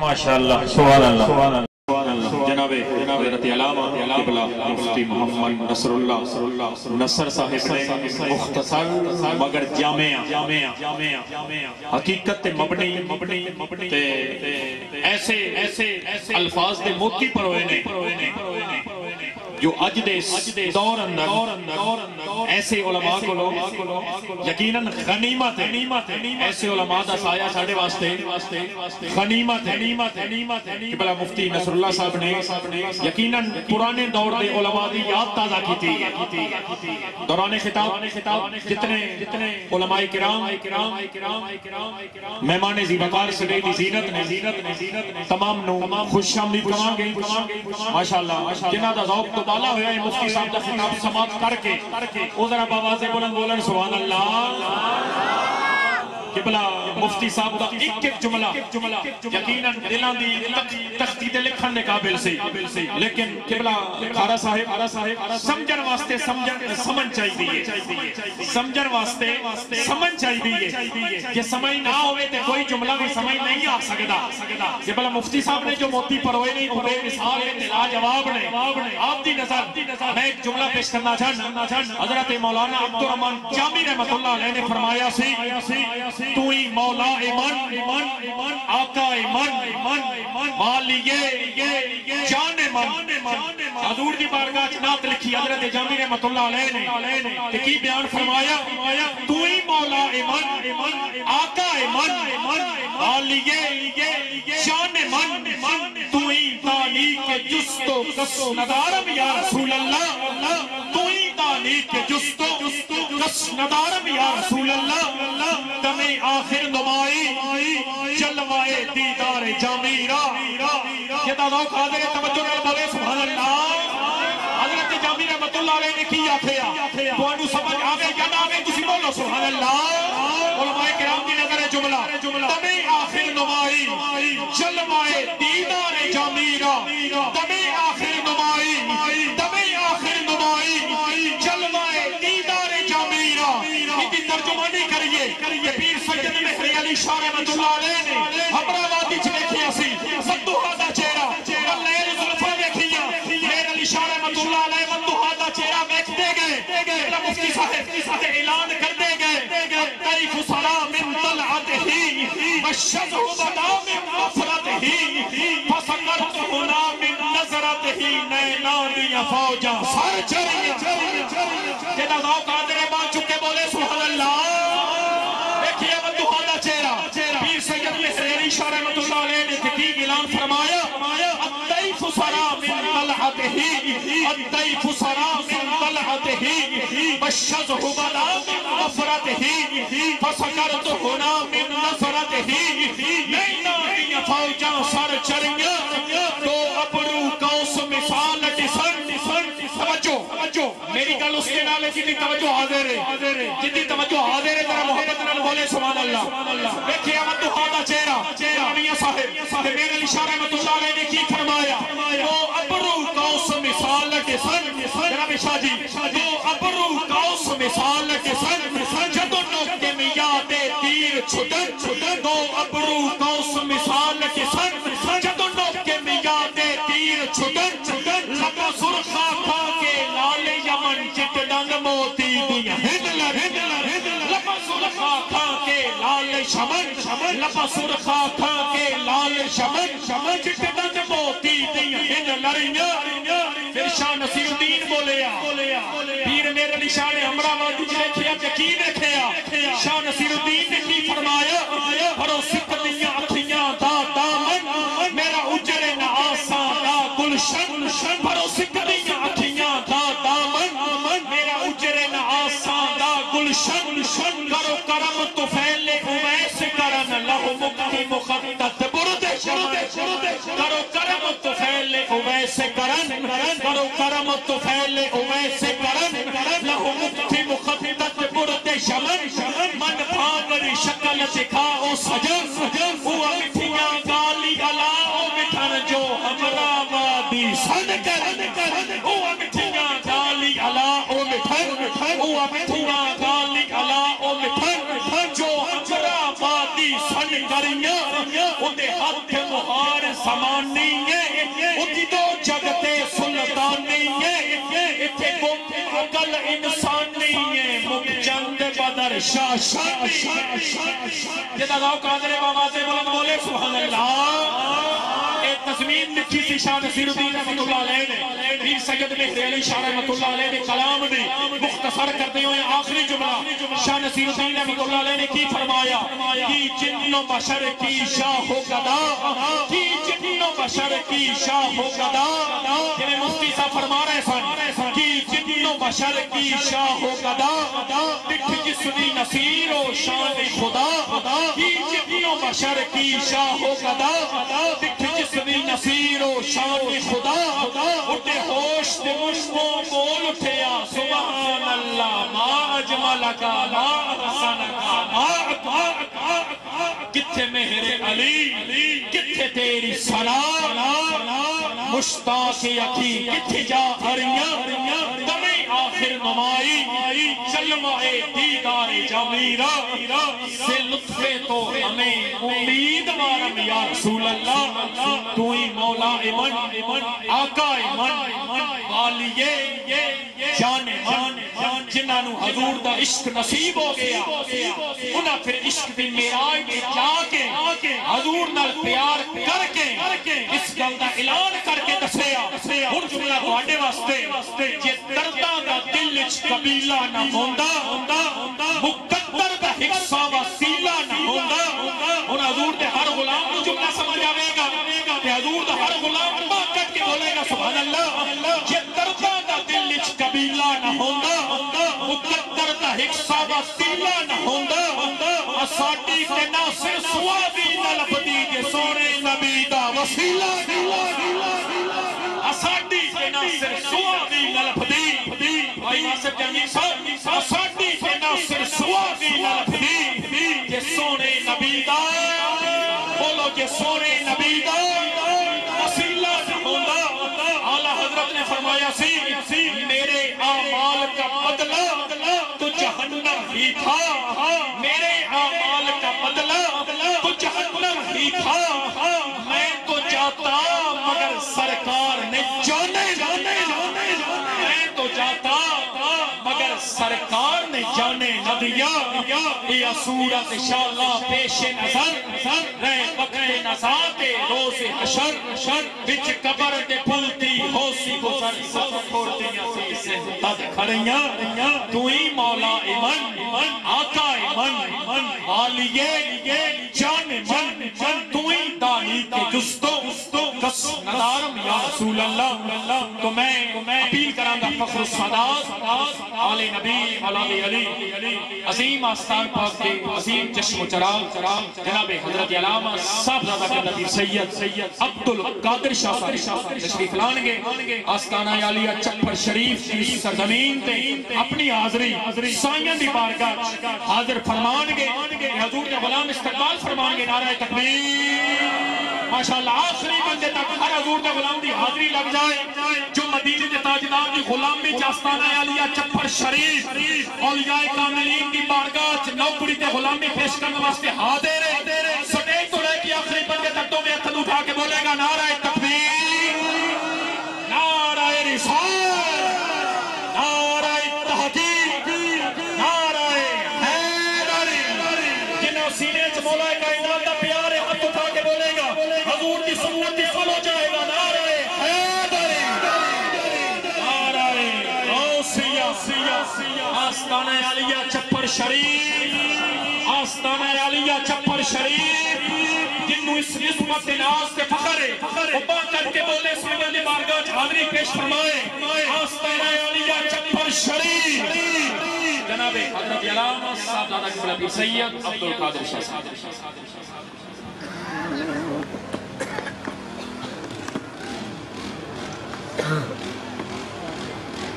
ماشاءاللہ سبحان اللہ جناب حضرت علامہ قبلہ مفتی محمد نصر اللہ نصر صاحب نے مختصر مگر جامع حقیقت مبنی ایسے الفاظ دے موتی پر ہوئے نے جو اج دے دور اندر ایسے علماء کو لوگ یقیناً غنیمت ہے ایسے علماء دا سایہ ساڑھے واسطے غنیمت ہے قبلہ مفتی نصر اللہ صاحب نے یقیناً پرانے دور دے علماء دی یاد تازہ کی تھی دوران خطاب جتنے علماء کرام مہمان زیبکار سرے دی زینت نے تمام نو خوش آمدید کمان گئی ماشاءاللہ جنہ دا ذوق تو بالا ہویا ہے مفتی صاحب دا خطاب سماعت کر کے او ذرا باواز بولن سبحان اللہ قبلہ مفتی صاحب دا ایک جملہ یقیناً دلان دی تختید لکھن نے قابل سے لیکن قبلہ خارہ صاحب سمجھن واسطے سمجھ چاہیے سمجھن واسطے سمجھ چاہیے یہ سمجھ نہ ہوئے تے کوئی جملہ بھی سمجھ نہیں آ سکتا قبلہ مفتی صاحب نے جو موتی پروئے نہیں بے مثال ہے لا جواب نے آپ دی نظر میں ایک جملہ پیش کرنا چاہتا حضرت مولانا عبدالرحمن جامی رحمت اللہ علیہ نے فرمایا سی تو ہی مولا ایمان آقا ایمان مالیے جان ایمان حضور دی بارگاہ چنات لکھی حضرت جامی رحمت اللہ علیہ نے کہ کی بیان فرمایا تو ہی مولا ایمان آقا ایمان مالیے جان ایمان تو ہی دانی کے جستو کس ندارم یا رسول اللہ تو ہی دانی کے جستو کس ندارم یا رسول اللہ تمہیں آخر نمائی جلوائے دیدار جامیرہ یہ داداؤ قادر توجہ نال بولے سبحان اللہ حضرت جامی رحمت اللہ علیہ نے کیا تھیا تو انہوں سمجھ آگے یاد آگے تسی بولو سبحان اللہ علماء کرام کی نظر جملہ تمہیں آخر نمائی جلوائے دیدار جامیرہ تمہیں آخر نمائی جلوائے دیدار جامیرہ کی ترجمانی کریے پیر سید مہری علی شاہ رحمت اللہ علیہ نے حبرآبادی چلے سی مدوحہ دا چہرہ لیل ظلفہ دیکھیا مہر علی شاہ رحمت اللہ علیہ مدوحہ دا چہرہ بیٹھ دے گئے مفتی صاحب اعلان کر دے گئے طیف سرا من طلعتہی والشذہ بدا من غفرتہی فسکرت ہنا من نظرتہی نینانی فوجہ سر چریا جیدہ ذوق آدھرے بان چکے بولے سبحان اللہ دیکھئے مدوحہ دا چہرہ پیر سید مہر علی شاہ رحمت اللہ علیہ نے تحقیق اعلان فرمایا الطیف سرا من طلعتہی الطیف سرا من طلعتہی والشذہ بدا من غفرتہی فسکرت ہنا من نظرتہی نینانی فوجہ سر چریا تو ابرو کوس مثال ڈسن توجہ میری گل اس کے نالے جتنی توجہ حاضر ہے جتنی توجہ حاضر ہے ذرا محبت نال بولے سبحان اللہ دیکھئے مدوحہ دا چہرہ میاں صاحب مہر علی شاہ رحمت اللہ علیہ نے کی فرمایا تو ابرو کوس مثال ڈسن جناب شاہ جی تو ابرو کوس مثال ڈسن جدو نوکے میاں دے تیر چھٹن تو ابرو کوس مثال ڈسن جدو نوکے میاں دے تیر چھٹن لگا سرخا کھا کے لال یمن چٹ ڈنگ موتی دیا لگا سرخا کھا کے لال شمن لگا سرخا کھا کے لال شمن چٹ ڈنگ موتی دیا لڑیاں پھر شاہ نصیر الدین بولیا پیر مہر علی شاہ نے امراوادی جلے کھیا یقین رکھیا شاہ نصیر الدین نے کی فرمایا پھرو سکتیاں اکھیاں دا دامن میرا اجرے نہ آسان دا گلشن پھرو سکتیاں اکھیاں دا دامن میرا اجرے نہ آسان دا گلشن کرو کرم تو پھیلے اویس کرن لہو مکتی مخطط برد کرو کرم تو پھیلے اویس کرن کرو کرم تو پھیلے اویس کرن لہو مکتی مخطط برد شمن من پھاوری شکل دکھاؤ سجن ہوا مٹھیاں گالی علاؤ مٹھن جو امراوادی سن کر ہوا مٹھیاں گالی علاؤ مٹھن ہوا مٹھیاں گالی علاؤ مٹھن جو امراوادی سن کریاں اندے ہاتھ مہار سامان نہیں ہے اتی تو جگتے سلطان نہیں ہے اتھے گم عقل انسان نہیں ہے مکچند بدر شاہ جدہ گاؤں قادر بابازے بلند بولے سبحان اللہ ایک تضمین لکھی سی شاہ نصیر الدین رحمت اللہ علیہ نے پیر سید مہر علی شاہ رحمت اللہ علیہ نے کلام نے مختصر کرتے ہوئے آخری جملہ شاہ نصیر الدین رحمت اللہ علیہ نے کی فرمایا کی جن و بشر کی شاہ و گدا کی جن و بشر کی شاہ و گدا جنہیں مفتی صاحب فرما رہے سن کی جن و بشر کی شاہ و گدا دکھ جسمی نصیر و شان خدا کی جن و بشر کی شاہ و گدا دکھ جسمی نصیر و شان خدا اٹھے ہوش دے مشمو بول اٹھیا سبحان اللہ ما اجملکا ما احسنکا کتھے مہر علی کتھے تیری سنا مشتاق اکی کتھے جا ہریاں دمی آخر نمائی چلمائے دیدار جمیرہ سے لطف تو ہمیں امید مارم یا رسول اللہ تو ہی مولا امن آقا امن والیے جان جنہاں نو حضور دا عشق نصیب ہو گیا انہاں پھر عشق دی میراج میں جا کے حضور نال پیار کر کے اس گل دا اعلان کر کے دسیا ہن جملہ تواڈے واسطے جے درداں دا دل وچ قبیلہ نہ ہوندا مقدر دا حصہ وسیلہ نہ ہوندا ہن حضور دے ہر غلام نو جملہ سمجھ آوے گا کہ حضور دا ہر غلام با کٹ کے بولے گا سبحان اللہ جے درداں دا دل وچ قبیلہ نہ ہوندا مقدر دا حصہ وسیلہ نہ ہوندا اساڈی تے ناصر سوادی نہ لبدی جے سونے نبی دا وسیلہ اساڈی تے ناصر سوادی نہ لبدی بھائی ناصر جانی صاحب اساڈی تے ناصر سوادی نہ لبدی جے سونے نبی دا بولو جے سونے نبی دا وسیلہ نہ ہوندا اعلیٰ حضرت نے فرمایا سی میرے اعمال کا بدلہ تو جہنم ہی تھا میرے اعمال کا بدلہ تو جہنم ہی تھا میں تو جاتا مگر سرکار نے جانے میں تو جاتا مگر سرکار نے جانے نہ دیا یہ صورت انشاءاللہ پیش نظر رہے وقت نزاتے روز حشر بچ قبر دے پھلتی ہو سی گزر سب کھوڑتیاں سی سے تد کھڑیاں تو ہی مولا امن آقا امن والیے جان من تو ہی دانی کے جستو کس ندارم یا رسول اللہ تو میں اپیل کرام گا فخر السادات آل نبی علی علی عظیم آستان پاک کے عظیم چشم و چراغ جناب حضرت علامہ صاحبزادہ کے نبی سید عبدالقادر شاہ صاحب تشریف لانگے آستانہ عالیہ چپر شریف کی سرزمین تے اپنی حاضری سائیاں دی بارگاہ حاضر فرمانگے حضور کے غلام استقبال فرمانگے نعرہ تکبیر ماشاءاللہ آخری بندے تک ہر حضور کے غلام دی حاضری لگ جائے جو مدینے کے تاجدار کی غلامی چاستانہ عالیہ چپر شریف اولیاء کاملین دی بارگاہ نوکری تے غلامی پیش کرنے واسطے حاضر ہے سٹیج تو رہے کہ آخری بندے تک تو میں اتھل اٹھا کے بولے گا نعرہ تکبیر نعرہ رسالت نعرہ تحقیق نعرہ حیدر جنہوں سینے چ مولا کائنات دا پیارے ہاتھ اٹھا کے بولے گا حضور کی سنت کی فلو جائے گا نعرہ حیدر نعرہ غوثیہ آستانہ عالیہ چپر شریف آستانہ عالیہ چپر شریف جنہوں اس نسبت ناز کے فخر ہے اوپا کر کے بولے سویہ نے بارگاہ حاضری پیش فرمائے آستانہ عالیہ چپر شریف جناب حضرت علامہ صاحبزادہ قبلہ پیر سید عبدالقادر شاہ صاحب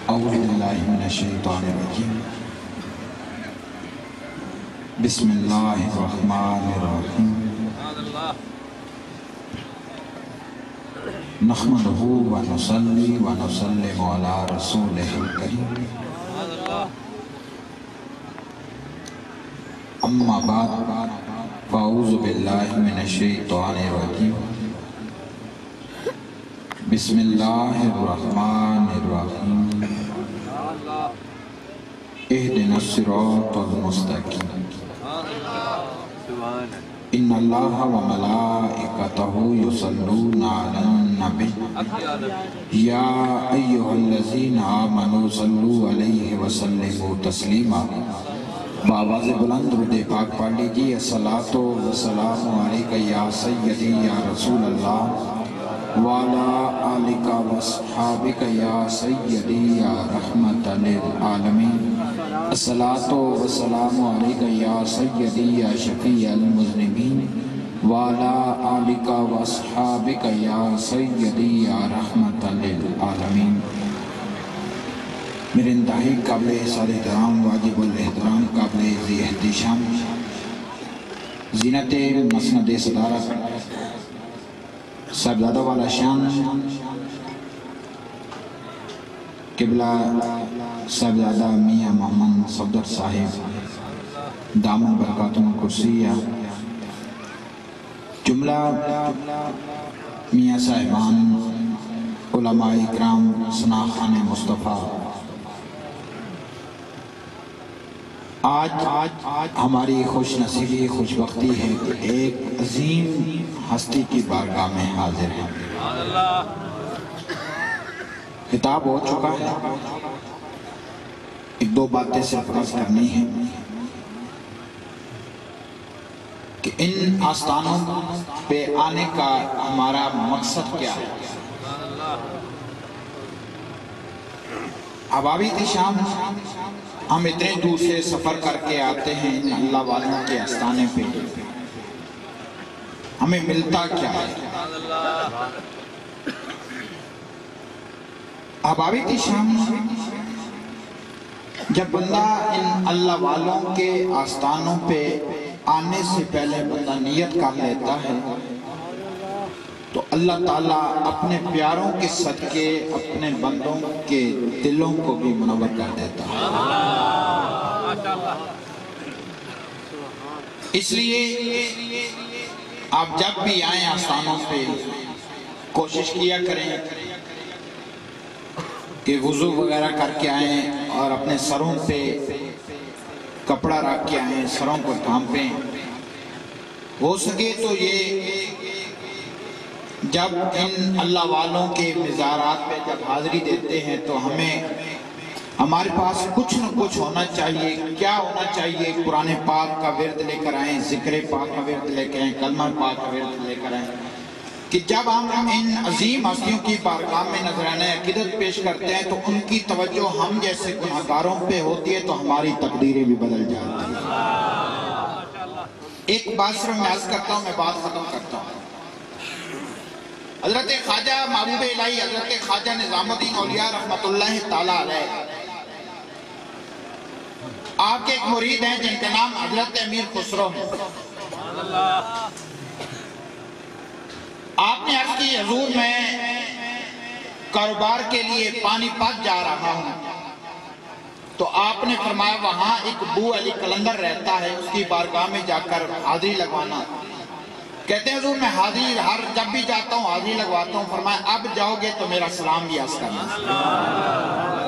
اعوذ باللہ من الشیطان الرجیم بسم اللہ الرحمن الرحیم نحمدہ و نصلی و نسلم علی رسولہ الکریم اما بعد فاعوذ باللہ من الشیطان الرجیم بسم اللہ الرحمن الرحیم اہدنا الصراط المستقیم ان اللہ و ملائکتہ یصلون علی النبی یا ایہا الذین آمنوا صلوا علیہ وسلموا تسلیما۔ بآواز بلند درود پاک پڑھ لیجیے۔ الصلاۃ والسلام علیکہ یا سیدی یا رسول اللہ وعلی آلک واصحابک یا سیدی یا رحمت للعالمین۔ الصلاۃ والسلام علیکہ یا سیدی یا شفیع المذنبین وعلی آلک واصحابک یا سیدی یا رحمت للعالمین۔ میرے انتہائی قابل احترام احترام واجب الاحترام قابل ذی احتشام زینت مسند صدارت صاحبزادہ والا شان قبلہ صاحبزادہ میاں محمد صفدر صاحب دامن برکاتہ کرسیہ، جملہ میاں صاحبان علماء اکرام ثناءخان مصطفیٰ، آج ہماری خوش نصیبی خوش بختی ہے کہ ایک عظیم ہستی کی بارگاہ میں حاضر ہیں۔ خطاب ہو چکا ہے، ایک دو باتیں صرف عرض کرنی ہیں کہ ان آستانوں پہ آنے کا ہمارا مقصد کیا ہے۔ ابابی شام ہم اتنے دور سے سفر کر کے آتے ہیں ان اللہ والوں کے آستانے پہ، ہمیں ملتا کیا ہے؟ ابابی کی شام جب بندہ ان اللہ والوں کے آستانوں پہ آنے سے پہلے بندہ نیت کر لیتا ہے تو اللہ تعالیٰ اپنے پیاروں کے صدقے اپنے بندوں کے دلوں کو بھی منور کر دیتا ہے۔ اس لیے آپ جب بھی آئیں آستانوں پہ کوشش کیا کریں کہ وضو وغیرہ کر کے آئیں اور اپنے سروں پہ کپڑا رکھ کے آئیں، سروں کو ڈھانپیں۔ ہو سکے تو یہ جب ان اللہ والوں کے مزارات پہ جب حاضری دیتے ہیں تو ہمارے پاس کچھ نہ کچھ ہونا چاہیے۔ کیا ہونا چاہیے؟ قرآن پاک کا ورد لے کر آئیں، ذکر پاک کا ورد لے کر آئیں، کلمہ پاک کا ورد لے کر آئیں، کہ جب ہم ان عظیم ہستیوں کی بارگاہ میں نذرانہ عقیدت پیش کرتے ہیں تو ان کی توجہ ہم جیسے گناہگاروں پہ ہوتی ہے تو ہماری تقدیریں بھی بدل جاتی ہیں۔ ایک بات صرف میں عرض کرتا ہوں، میں بات ختم کرتا ہوں۔ حضرت خواجہ محبوب الہی حضرت خواجہ نظام الدین اولیاء رحمت اللہ تعالیٰ علیہ، آپ کے ایک مرید ہیں جن کا نام حضرت امیر خسرو ہے۔ آپ نے عرض کی حضور میں کاروبار کے لیے پانی پت جا رہا ہوں، تو آپ نے فرمایا وہاں ایک ابو علی کلندر رہتا ہے، اس کی بارگاہ میں جا کر حاضری لگوانا۔ کہتے ہیں حضور میں حاضری جب بھی جاتا ہوں حاضری لگواتا ہوں۔ فرمایا اب جاؤ گے تو میرا سلام بھی عرض کرنا۔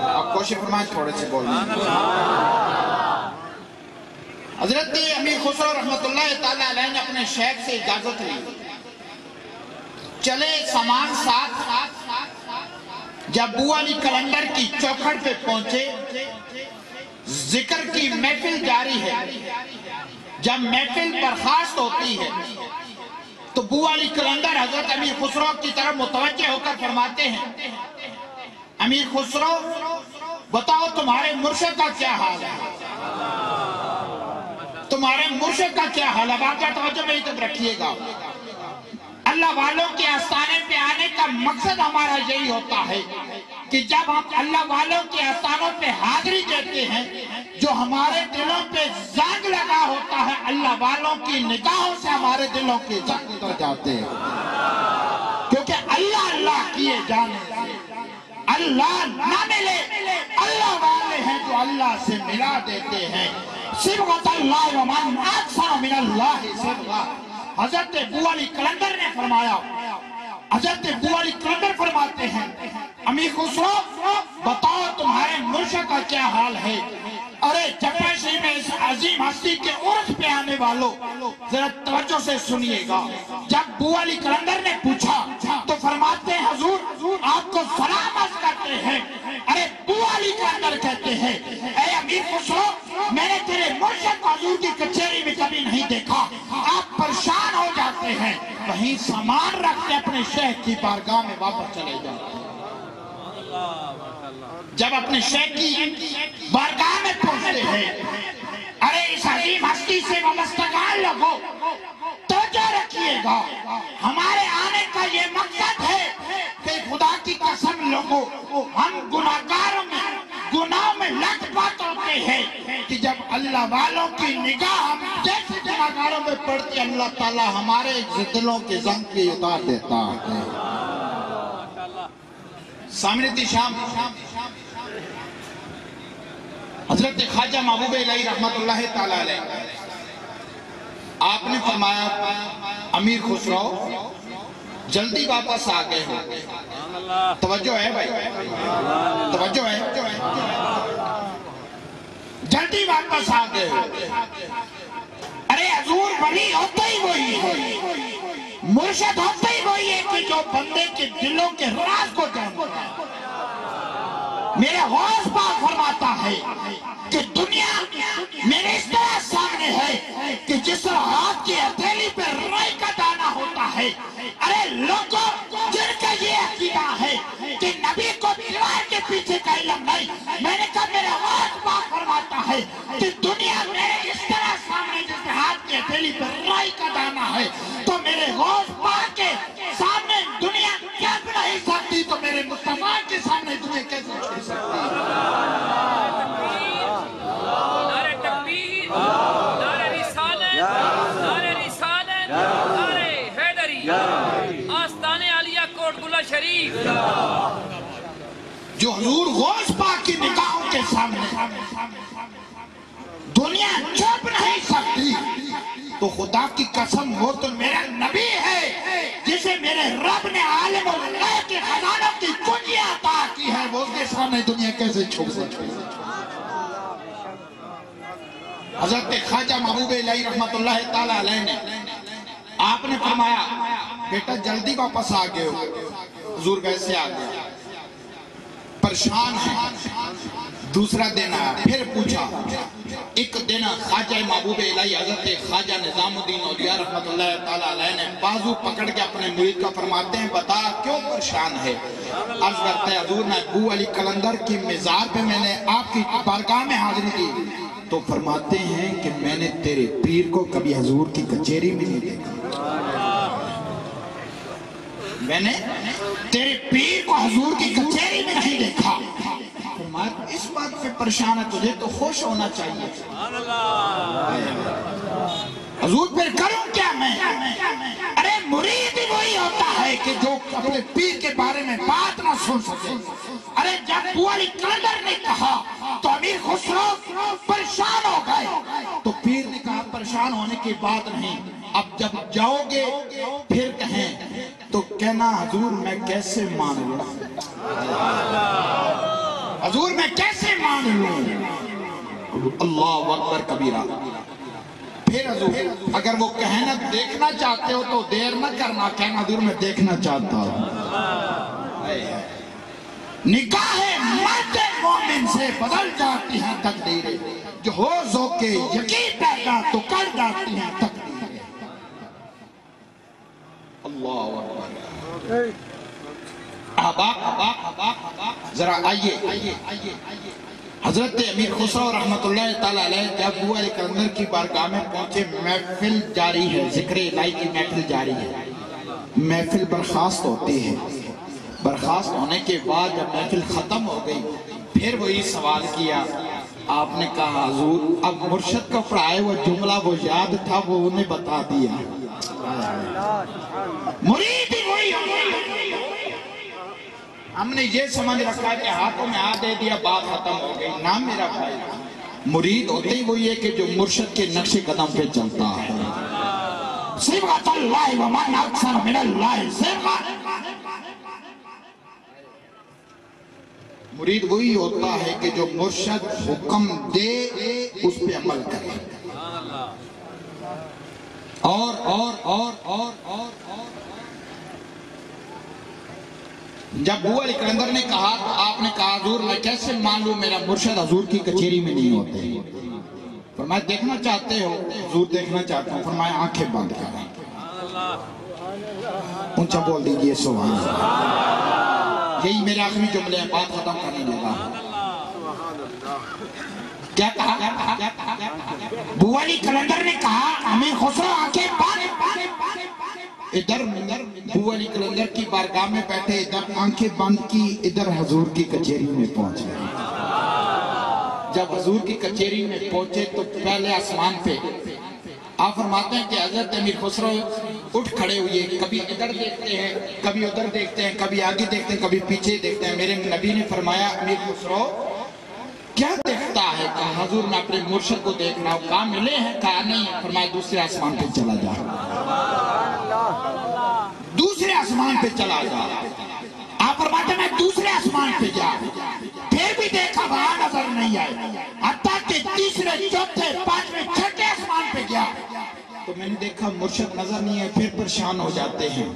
آپ کوشش فرمائیں تھوڑے سے بولنا۔ حضرت امیر خسرو رحمت اللہ تعالیٰ علیہ نے اپنے شیخ سے اجازت لی، چلے سامان ساتھ۔ جب ابو علی کلندر کی چوکھٹ پہ پہنچے، ذکر کی محفل جاری ہے، جب محفل برخاست ہوتی ہے تو ابو علی کلندر حضرت امیر خسرو کی طرف متوجہ ہو کر فرماتے ہیں امیر خسرو بتاؤ تمہارے مرشد کا کیا حال ہے؟ تمہارے مرشد کا کیا حال ہے؟ واقعہ توجہ میں تک رکھیے گا۔ اللہ والوں کے آستانے پہ آنے کا مقصد ہمارا یہی ہوتا ہے کہ جب ہم اللہ والوں کے آستانوں پہ حاضری دیتے ہیں، جو ہمارے دلوں پہ زنگ لگا ہوتا ہے، اللہ والوں کی نگاہوں سے ہمارے دلوں کے زنگ اتر جاتے ہیں، کیونکہ اللہ اللہ کیے جانے سے اللہ نہ ملے، اللہ والے ہیں جو اللہ سے ملا دیتے ہیں۔ صبغۃ اللہ ومن اکثر من اللہ صبغہ۔ حضرت ابو علی کلندر نے فرمایا حضرت ابو علی قلندر فرماتے ہیں امیر خسرو بتاؤ تمہارے مرشد کا کیا حال ہے؟ ارے جپا شریف میں اس عظیم ہستی کے عرص پہ آنے والوں ذرا توجہ سے سنیے گا. جب ابو علی قلندر نے پوچھا تو فرماتے ہیں حضور آپ کو سلام عرض کرتے ہیں. ارے ابو علی قلندر کہتے ہیں اے امیر خسرو میں نے تیرے مرشد کو حضور کی کچہری میں کبھی نہیں دیکھا. آپ پریشان ہو جاتے ہیں وہیں سامان رکھ کے اپنے شیخ کی بارگاہ میں واپس چلے جاتے ہیں. جب اپنے شیخ کی بارگاہ میں پہنچتے ہیں ارے اس عظیم ہستی سے وابستگان لوگوں توجہ رکھیے گا. ہمارے آنے کا یہ مقصد ہے کہ خدا کی قسم لوگوں ہم گناہگاروں میں گناہوں میں لٹ پٹ ہوتے ہیں کہ جب اللہ والوں کی نگاہ ہم جیسے گناہگاروں میں پڑتی اللہ تعالیٰ ہمارے دلوں کے زنگ کی اتار دیتا ہے. سامنے شام حضرت خواجہ محبوب الہی رحمت اللہ تعالی علیہ آپ نے فرمایا امیر خسرو جلدی واپس آ گئے ہو. توجہ ہے بھائی توجہ ہے جلدی واپس آ گئے ہو. ارے حضور ولی ہوتا ہی وہی ہے مرشد ہوتا ہی وہی ہے کہ جو بندے کے دلوں کے راز کو جانتا ہے. میرے غوث پاک فرماتا ہے کہ دنیا میرے اس طرح سامنے ہے کہ جس طرح ہاتھ کی ہتھیلی پہ رائی کا دانہ ہوتا ہے. ارے لوگوں جن کا یہ عقیدہ ہے کہ نبی کو دیوار کے پیچھے کا علم نہیں میں نے کہا میرے غوث پاک فرماتا ہے کہ دنیا میرے اس طرح سامنے جس ہاتھ کی ہتھیلی پہ رائی کا دانہ ہے تو میرے غوث پاک کے سامنے دنیا کیا نہیں سکتی تو میرے مصطفیٰ کے سامنے دنیا کیسے چھوڑ سکتی. نعرہ تکبیر نعرہ رسالت نعرہ رسالت نعرہ حیدری آستان عالیہ کوٹ گلہ شریف. جو حضور غوث پاک کی نگاہوں کے سامنے دنیا چھپ نہیں سکتی تو خدا کی قسم وہ تو میرا نبی ہے جسے میرے رب نے عالم الغیب کے خزانوں کی کنجیاں عطا کی ہے وہ اس کے سامنے دنیا کیسے چھپ سکتی. حضرت خواجہ محبوب الہی رحمت اللہ تعالی علیہ نے آپ نے فرمایا بیٹا جلدی واپس آ گئے ہو. حضور کیسے آ گئے پریشان ہیں. دوسرا دن آیا پھر پوچھا. ایک دن خواجہ محبوب الہی حضرت خواجہ نظام الدین اولیاء رحمت اللہ تعالی علیہ نے بازو پکڑ کے اپنے مرید کا فرماتے ہیں بتا کیوں پریشان ہے. عرض کرتے ہیں حضور میں ابو علی قلندر کی مزار پہ میں نے آپ کی بارگاہ میں حاضری دی تو فرماتے ہیں کہ میں نے تیرے پیر کو کبھی حضور کی کچہری میں نہیں دیکھا. میں نے تیرے پیر کو حضور کی کچہری میں نہیں دیکھا. اس بات پہ پریشان ہے تجھے تو خوش ہونا چاہیے. حضور پھر کروں کیا میں. ارے مرید ہی وہی ہوتا ہے کہ جو اپنے پیر کے بارے میں بات نہ سن سکے. ارے جب ابو علی قلندر نے کہا تو امیر خسرو پریشان ہو گئے تو پیر نے کہا پریشان ہونے کی بات نہیں اب جب جاؤ گے پھر کہیں تو کہنا حضور میں کیسے مان لوں حضور میں کیسے مان لوں. اللہ اکبر کبیرہ. پھر حضور اگر وہ کہنا دیکھنا چاہتے ہو تو دیر نہ کرنا کہنا حضور میں دیکھنا چاہتا ہوں. نگاہ مرد مومن سے بدل جاتی ہیں تقدیریں جو ہو ذوق یقین پیدا تو کر جاتی ہیں تقدیریں. اللہ اکبر. ذرا آئیے حضرت امیر خسرو رحمت اللہ تعالی علیہ جب ابو علی قلندر کی بارگاہ میں پہنچے محفل جاری ہے ذکر الہی کی محفل جاری ہے. محفل برخاست ہوتی ہے. برخاست ہونے کے بعد جب محفل ختم ہو گئی پھر وہی سوال کیا. آپ نے کہا حضور اب مرشد کو پڑھائے وہ جملہ وہ یاد تھا وہ انہیں بتا دیا. مرید ہی وہی ہم نے یہ سمجھ رکھا کہ ہاتھوں میں ہاتھ دے دیا بات ختم ہو گئی. نام میرا بھائی مرید ہوتے ہی وہی ہے کہ جو مرشد کے نقش قدم پہ چلتا ہے. صبغۃ اللہ ومن اکثر من اللہ صبغۃ مرید وہی ہوتا ہے کہ جو مرشد حکم دے اس پہ عمل کرے. اور جب ابو علی کلندر نے کہا تو آپ نے کہا حضور میں کیسے مان لوں میرا مرشد حضور کی کچہری میں نہیں ہوتے. فرمایا دیکھنا چاہتے ہو؟ حضور دیکھنا چاہتا ہوں. فرمایا آنکھیں بند کریں. اونچا بول دیجئے سبحان اللہ. یہی میرے آخری جملے ہیں، بات ختم کرنے لگا. کیا کہا؟ ابو علی کلندر نے کہا امیر خسرو آنکھیں بند. ادھر ابو علی کلندر کی بارگاہ میں بیٹھے، ادھر آنکھیں بند کی، ادھر حضور کی کچہری میں پہنچ گئے. جب حضور کی کچہری میں پہنچے تو پہلے آسمان پہ آپ فرماتے ہیں کہ حضرت امیر خسرو اٹھ کھڑے ہوئے، کبھی ادھر دیکھتے ہیں، کبھی ادھر دیکھتے ہیں، کبھی آگے دیکھتے ہیں، کبھی پیچھے دیکھتے ہیں. میرے نبی نے فرمایا امیر خسرو کیا دیکھتا ہے؟ کہا حضور میں اپنے مرشد کو دیکھ رہا ہوں. کہا ملے ہیں؟ کہا نہیں. فرمایا دوسرے آسمان پہ چلا جا. دوسرے آسمان پہ چلا جا. آپ فرماتے ہیں میں دوسرے آسمان پہ جا، پھر بھی دیکھا وہاں نظر نہیں آئے. حتیٰ کہ تیسرے، چوتھے، پانچویں، چھٹے آسمان پہ گیا تو میں نے دیکھا مرشد نظر نہیں ہے. پھر پریشان ہو جاتے ہیں.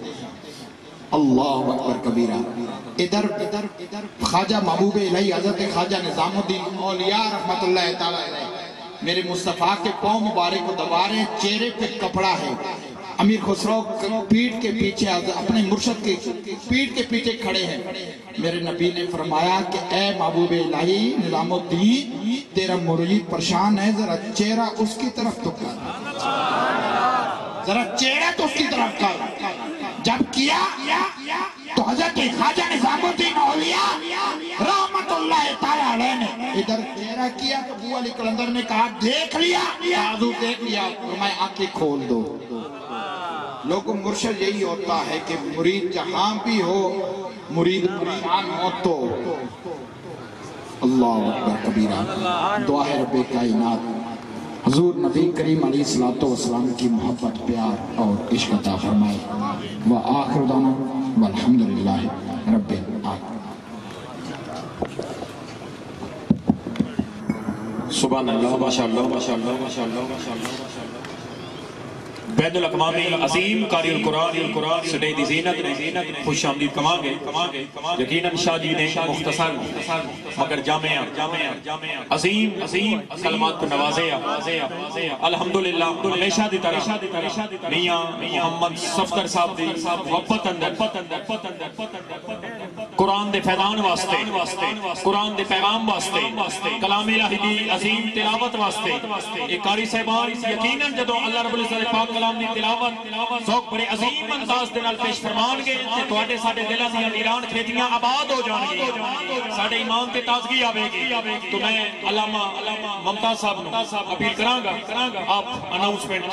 اللہ اکبر کبیرہ. ادھر خواجہ محبوب الہی حضرت خواجہ نظام الدین اولیاء رحمت اللہ تعالی علیہ میرے مصطفیٰ کے پاؤں مبارک کو دبا رہے ہیں، چہرے پہ کپڑا ہے. امیر خسرو پیٹھ کے پیچھے اپنے مرشد کے پیٹھ کے پیچھے کھڑے ہیں. میرے نبی نے فرمایا کہ اے محبوب الہی نظام الدین تیرا مرید پریشان ہے، ذرا چہرہ اس کی طرف تو کر، ذرا چہرہ تو اس کی طرف کر. جب کیا تو حضرت خواجہ نظام الدین اولیاء رحمت اللہ تعالی علیہ نے ادھر چہرہ کیا تو ابو علی کلندر نے کہا دیکھ لیا؟ حضور دیکھ لیا. فرمایا آنکھیں کھول دو. لوگوں مرشد یہی ہوتا ہے کہ مرید جہاں بھی ہو، مرید پریشان ہو تو اللہ اکبر کبیرہ. دعا ہے رب کائنات حضور نبی کریم علیہ السلام کی محبت، پیار اور عشق عطا فرمائے. وآخر دعوانا والحمدللہ رب العالمین. سبحان اللہ، ماشاءاللہ ماشاءاللہ ماشاءاللہ ماشاءاللہ. بین الاقوامی عظیم قاری القرآن سنید زینت خوش آمدید کمان گے. یقیناً شاہ جی نے مختصر مگر جامعہ عظیم کلمات کو نوازے. الحمدللہ ہمیشہ دی طرح میاں محمد صفدر صاحب دی محبت اندر قرآن دے فیضان واسطے، قرآن دے پیغام واسطے، کلام الہی دی عظیم تلاوت واسطے ایک قاری صاحبان یقیناً جدو اللہ رب العزت پاک کلام دی تلاوت ذوق بڑے عظیم انداز دے نال پیش فرمان گے تے تواڈے ساڈے دلاں دیاں نیران کھیتیاں آباد ہو جان گی، ساڈے ایمان تے تازگی آوے گی. تو میں علامہ ممتاز صاحب نو اپیل کراں گا آپ اناؤنسمنٹ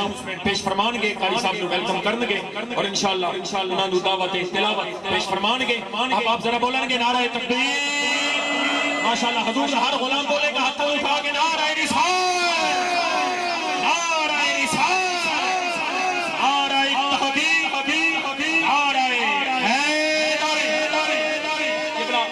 پیش فرمان گے، قاری صاحب نو ویلکم کرن گے اور انشاءاللہ انہاں نو دعوت تلاوت پیش فرمان گے. آپ ذرا بولیں گے نعرہ تکبیر. ماشاءاللہ حضور ہر غلام بولے گا ہاتھ اٹھا کے نعرہ رسالت، نعرہ رسالت، نعرہ تحقیق، نعرہ حیدر.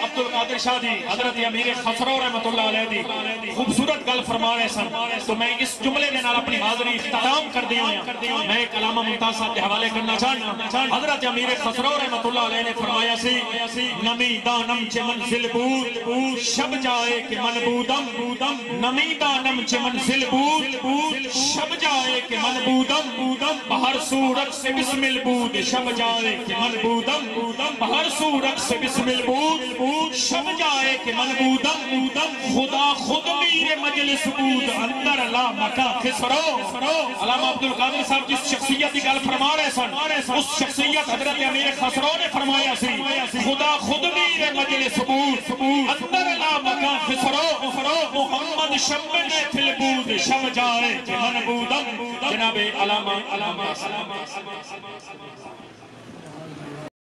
عبدالقادر شاہ جی حضرت امیر خسرو رحمت اللہ علیہ دی خوبصورت گل فرما رہے سن. تو میں اس جملے دے نال اپنی حاضری اختتام کر دیا ہوں. میں ایک علامہ ممتاز صاحب کے حوالے کرنا چاہنا. حضرت امیر خسرو رحمت اللہ علیہ نے فرمایا سی نمی دانم چے منزل بود شب جائے کہ من بودم، نمی دانم چے منزل بود شب جائے کہ من بودم، بہر صورت سے بسمل بود شب جائے کہ من بودم، بہر صورت سے بسمل بود شب جائے کہ من بودم، خدا خود میر مجلس بود اندر لا مکہ خسرو. علامہ عبدالقادر صاحب جس شخصیت کی گل فرما رہے سن اس شخصیت حضرت امیر خسرو نے فرمایا سی خدا خود میر مجلس بود اندر لا مکہ خسرو، محمد شب نے فل بود شب جائے کہ من بودم. جناب علامہ